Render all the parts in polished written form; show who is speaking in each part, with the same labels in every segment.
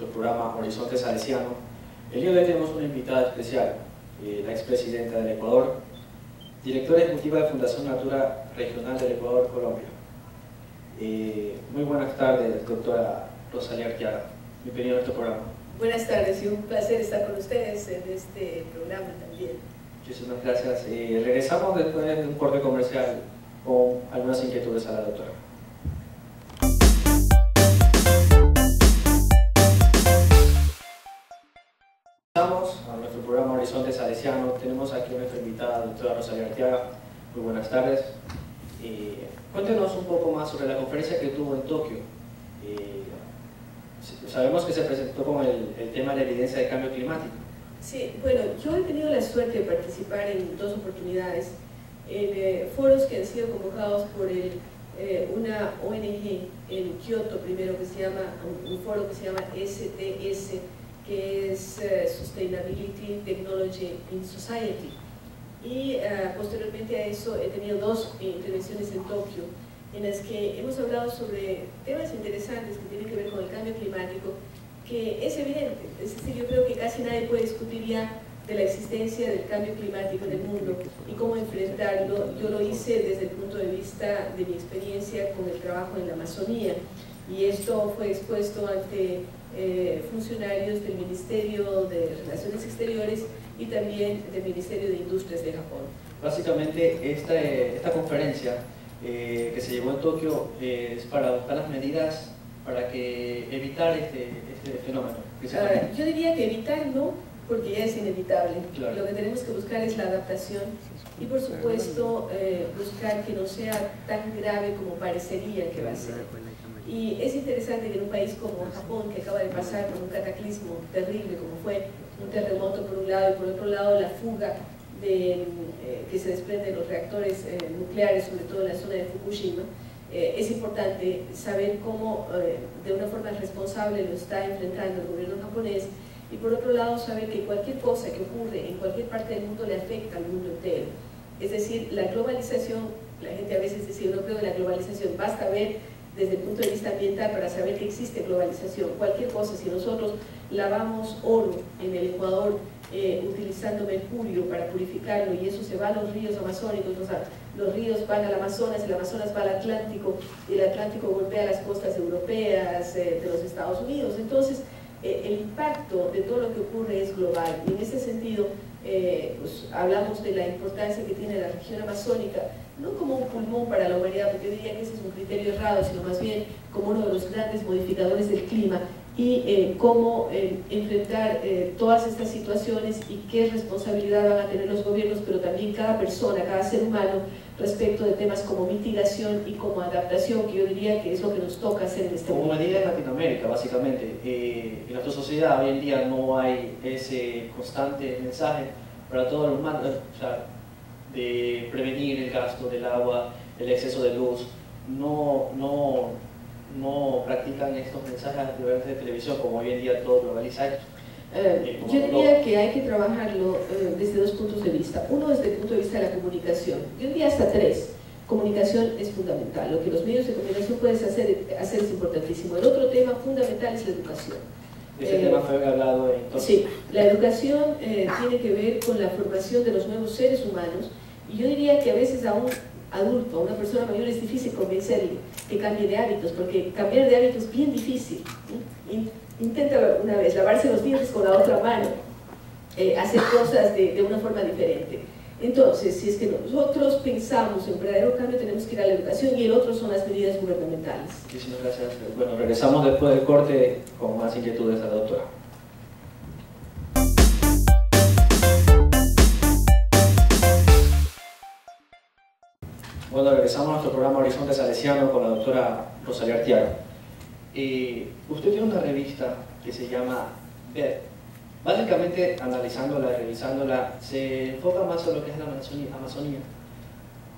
Speaker 1: nuestro programa Horizonte Salesiano. El día de hoy tenemos una invitada especial, la expresidenta del Ecuador, directora ejecutiva de Fundación Natura Regional del Ecuador, Colombia. Muy buenas tardes, doctora Rosalía Arteaga. Bienvenida a nuestro programa.
Speaker 2: Buenas tardes y un placer estar con ustedes en este programa también.
Speaker 1: Muchísimas gracias. Regresamos después de un corte comercial con algunas inquietudes a la doctora. Pasamos a nuestro programa Horizonte Salesiano. Tenemos aquí a nuestra invitada, doctora Rosalía Arteaga. Muy buenas tardes. Cuéntenos un poco más sobre la conferencia que tuvo en Tokio. Sabemos que se presentó con el tema de la evidencia del cambio climático.
Speaker 2: Sí, bueno, yo he tenido la suerte de participar en dos oportunidades en foros que han sido convocados por una ONG en Kioto, primero, que se llama, un foro que se llama STS, que es Sustainability Technology in Society. Y posteriormente a eso he tenido dos intervenciones en Tokio, en las que hemos hablado sobre temas interesantes que tienen que ver con el cambio climático, que es evidente. Es decir, yo creo que casi nadie puede discutir ya de la existencia del cambio climático en el mundo y cómo enfrentarlo. Yo lo hice desde el punto de vista de mi experiencia con el trabajo en la Amazonía, y esto fue expuesto ante funcionarios del Ministerio de Relaciones Exteriores y también del Ministerio de Industrias de Japón.
Speaker 1: Básicamente esta conferencia que se llevó en Tokio es para adoptar las medidas para evitar este fenómeno.
Speaker 2: Yo diría que evitar no, porque ya es inevitable.
Speaker 1: Claro.
Speaker 2: Lo que tenemos que buscar es la adaptación y, por supuesto, buscar que no sea tan grave como parecería que va a ser. Y es interesante que en un país como Japón, que acaba de pasar por un cataclismo terrible como fue un terremoto por un lado y por otro lado la fuga que se desprende de los reactores nucleares, sobre todo en la zona de Fukushima, es importante saber cómo de una forma responsable lo está enfrentando el gobierno japonés, y por otro lado saber que cualquier cosa que ocurre en cualquier parte del mundo le afecta al mundo entero. Es decir, la globalización, la gente a veces dice: yo no creo en la globalización. Basta ver desde el punto de vista ambiental para saber que existe globalización. Cualquier cosa, si nosotros lavamos oro en el Ecuador utilizando mercurio para purificarlo, y eso se va a los ríos amazónicos, o sea, los ríos van al Amazonas, el Amazonas va al Atlántico, y el Atlántico golpea las costas europeas, de los Estados Unidos. Entonces, el impacto de todo lo que ocurre es global, y en ese sentido pues, hablamos de la importancia que tiene la región amazónica, no como un pulmón para la humanidad, porque yo diría que ese es un criterio errado, sino más bien como uno de los grandes modificadores del clima, y cómo enfrentar todas estas situaciones y qué responsabilidad van a tener los gobiernos, pero también cada persona, cada ser humano, respecto de temas como mitigación y como adaptación, que yo diría que es lo que nos toca hacer en este momento.
Speaker 1: Como medida en Latinoamérica, básicamente. En nuestra sociedad hoy en día no hay ese constante mensaje para todos los humanos, o sea, de prevenir el gasto del agua, el exceso de luz. No practican estos mensajes a través de televisión, como hoy en día todo globalizado.
Speaker 2: Yo diría que hay que trabajarlo desde dos puntos de vista. Uno, desde el punto de vista de la comunicación. Yo diría hasta tres. Comunicación es fundamental. Lo que los medios de comunicación pueden hacer es importantísimo. El otro tema fundamental es la educación.
Speaker 1: Ese tema fue hablado entonces.
Speaker 2: Sí, la educación tiene que ver con la formación de los nuevos seres humanos, y yo diría que a veces a un adulto, a una persona mayor, es difícil convencerle que cambie de hábitos, porque cambiar de hábitos es bien difícil. Intenta una vez lavarse los dientes con la otra mano, hacer cosas de una forma diferente. Entonces, si es que nosotros pensamos en un verdadero cambio, tenemos que ir a la educación, y el otro son las medidas gubernamentales.
Speaker 1: Muchísimas gracias. Bueno, regresamos después del corte con más inquietudes a la doctora. Bueno, regresamos a nuestro programa Horizonte Salesiano con la doctora Rosalía Arteaga. Usted tiene una revista que se llama Ver. Básicamente, analizándola, revisándola, se enfoca más en lo que es la Amazonía.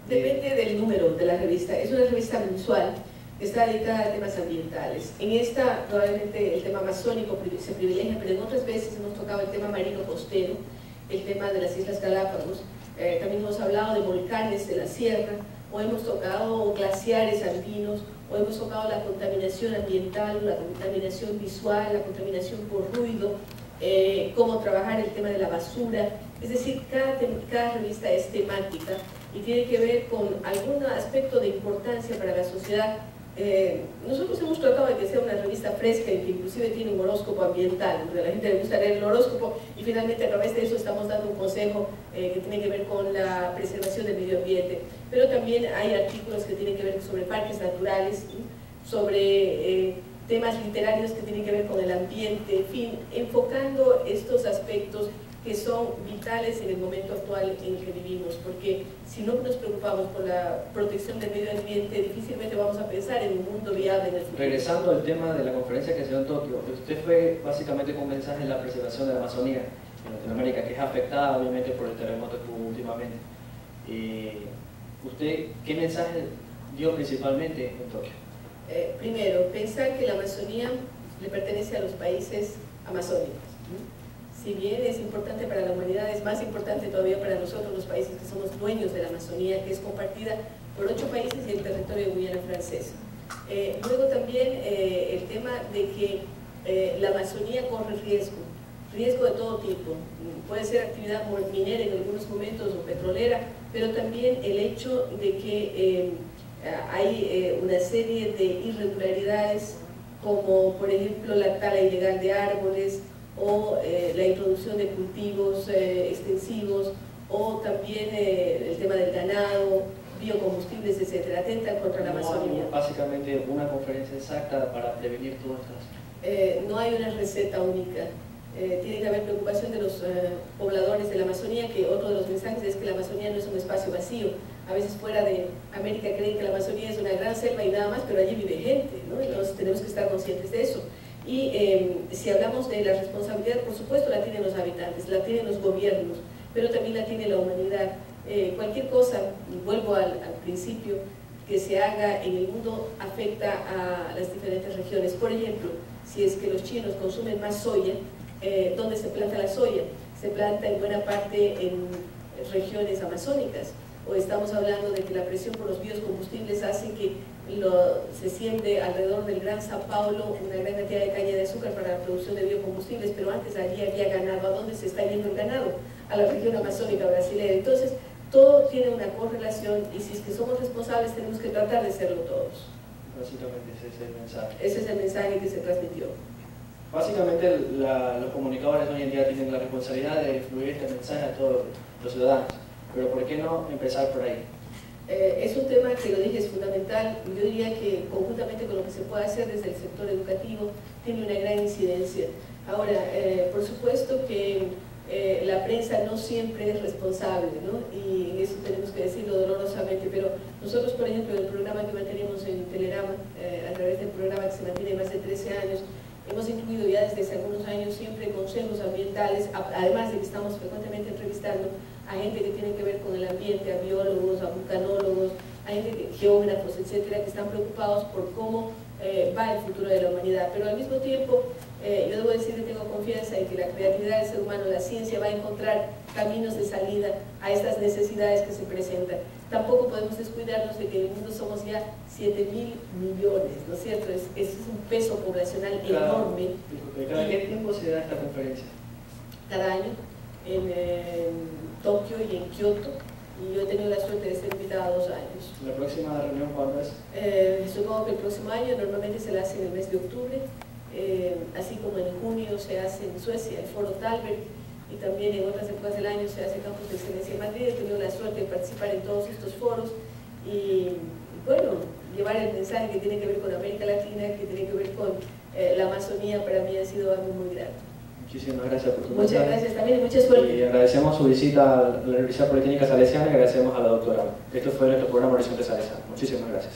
Speaker 2: Depende del número de la revista. Es una revista mensual que está dedicada a temas ambientales. En esta, probablemente el tema amazónico se privilegia, pero en otras veces hemos tocado el tema marino costero, el tema de las Islas Galápagos. También hemos hablado de volcanes de la sierra, o hemos tocado glaciares andinos, o hemos tocado la contaminación ambiental, la contaminación visual, la contaminación por ruido, cómo trabajar el tema de la basura. Es decir, cada revista es temática y tiene que ver con algún aspecto de importancia para la sociedad. Nosotros hemos tratado de que sea una revista fresca y que inclusive tiene un horóscopo ambiental, donde a la gente le gusta leer el horóscopo, y finalmente a través de eso estamos dando un consejo que tiene que ver con la preservación del medio ambiente. Pero también hay artículos que tienen que ver sobre parques naturales, sobre temas literarios que tienen que ver con el ambiente, en fin, enfocando estos aspectos que son vitales en el momento actual en el que vivimos, porque si no nos preocupamos por la protección del medio ambiente, difícilmente vamos a pensar en un mundo viable en el futuro.
Speaker 1: Regresando al tema de la conferencia que se dio en Tokio, usted fue básicamente con un mensaje en la preservación de la Amazonía en Latinoamérica, que es afectada obviamente por el terremoto que hubo últimamente. ¿Usted qué mensaje dio principalmente en Tokio?
Speaker 2: Primero, pensar que la Amazonía le pertenece a los países amazónicos. Si bien es importante para la humanidad, es más importante todavía para nosotros, los países que somos dueños de la Amazonía, que es compartida por 8 países y el territorio de Guyana Francesa. Luego también el tema de que la Amazonía corre riesgo de todo tipo. Puede ser actividad minera en algunos momentos o petrolera, pero también el hecho de que hay una serie de irregularidades, como por ejemplo la tala ilegal de árboles, o la introducción de cultivos extensivos, o también el tema del ganado, biocombustibles, etcétera, atentan contra la Amazonía.
Speaker 1: Básicamente una conferencia exacta para prevenir todas estas.
Speaker 2: No hay una receta única. Tiene que haber preocupación de los pobladores de la Amazonía, que otro de los mensajes es que la Amazonía no es un espacio vacío. A veces fuera de América creen que la Amazonía es una gran selva y nada más, pero allí vive gente, ¿no? Entonces tenemos que estar conscientes de eso. Y si hablamos de la responsabilidad, por supuesto la tienen los habitantes, la tienen los gobiernos, pero también la tiene la humanidad. Cualquier cosa, vuelvo al principio, que se haga en el mundo afecta a las diferentes regiones. Por ejemplo, si es que los chinos consumen más soya, ¿dónde se planta la soya? Se planta en buena parte en regiones amazónicas. O estamos hablando de que la presión por los biocombustibles hace que se siembre alrededor del Gran Sao Paulo una gran cantidad de caña de azúcar para la producción de biocombustibles, pero antes allí había ganado. ¿A dónde se está yendo el ganado? A la región amazónica brasileña. Entonces, todo tiene una correlación y si es que somos responsables tenemos que tratar de serlo todos.
Speaker 1: Básicamente ese es el mensaje.
Speaker 2: Ese es el mensaje que se transmitió.
Speaker 1: Básicamente los comunicadores hoy en día tienen la responsabilidad de influir este mensaje a todos los ciudadanos, pero ¿por qué no empezar por ahí?
Speaker 2: Es un tema que, lo dije, es fundamental. Yo diría que conjuntamente con lo que se puede hacer desde el sector educativo tiene una gran incidencia. Ahora, por supuesto que la prensa no siempre es responsable, ¿no? Y eso tenemos que decirlo dolorosamente, pero nosotros, por ejemplo, en el programa que mantenemos en Telerama, a través del programa que se mantiene más de 13 años, hemos incluido ya desde hace algunos años siempre consejos ambientales, además de que estamos frecuentemente entrevistando a gente que tiene que ver con el ambiente, a biólogos, a vulcanólogos, a gente geógrafos, etcétera, que están preocupados por cómo va el futuro de la humanidad. Pero al mismo tiempo, yo debo decir que tengo confianza en que la creatividad del ser humano, la ciencia, va a encontrar caminos de salida a estas necesidades que se presentan. Tampoco podemos descuidarnos de que en el mundo somos ya 7.000 millones, ¿no es cierto? Es un peso poblacional enorme.
Speaker 1: ¿Cada qué tiempo se da esta conferencia?
Speaker 2: Cada año, en Tokio y en Kioto, y yo he tenido la suerte de ser invitada 2 años.
Speaker 1: ¿La próxima reunión cuándo es?
Speaker 2: Supongo que el próximo año, normalmente se la hace en el mes de octubre, así como en junio se hace en Suecia el Foro Talberg, y también en otras épocas del año se hace Campus de Excelencia en Madrid. He tenido la suerte de participar en todos estos foros y, bueno, llevar el mensaje que tiene que ver con América Latina, que tiene que ver con la Amazonía, para mí ha sido algo muy grato.
Speaker 1: Muchísimas gracias por tu
Speaker 2: mensaje. Muchas gracias también y mucha
Speaker 1: Y
Speaker 2: suerte.
Speaker 1: agradecemos su visita a la Universidad Politécnica Salesiana y agradecemos a la doctora. Esto fue nuestro programa Horizonte Salesiano. Muchísimas gracias.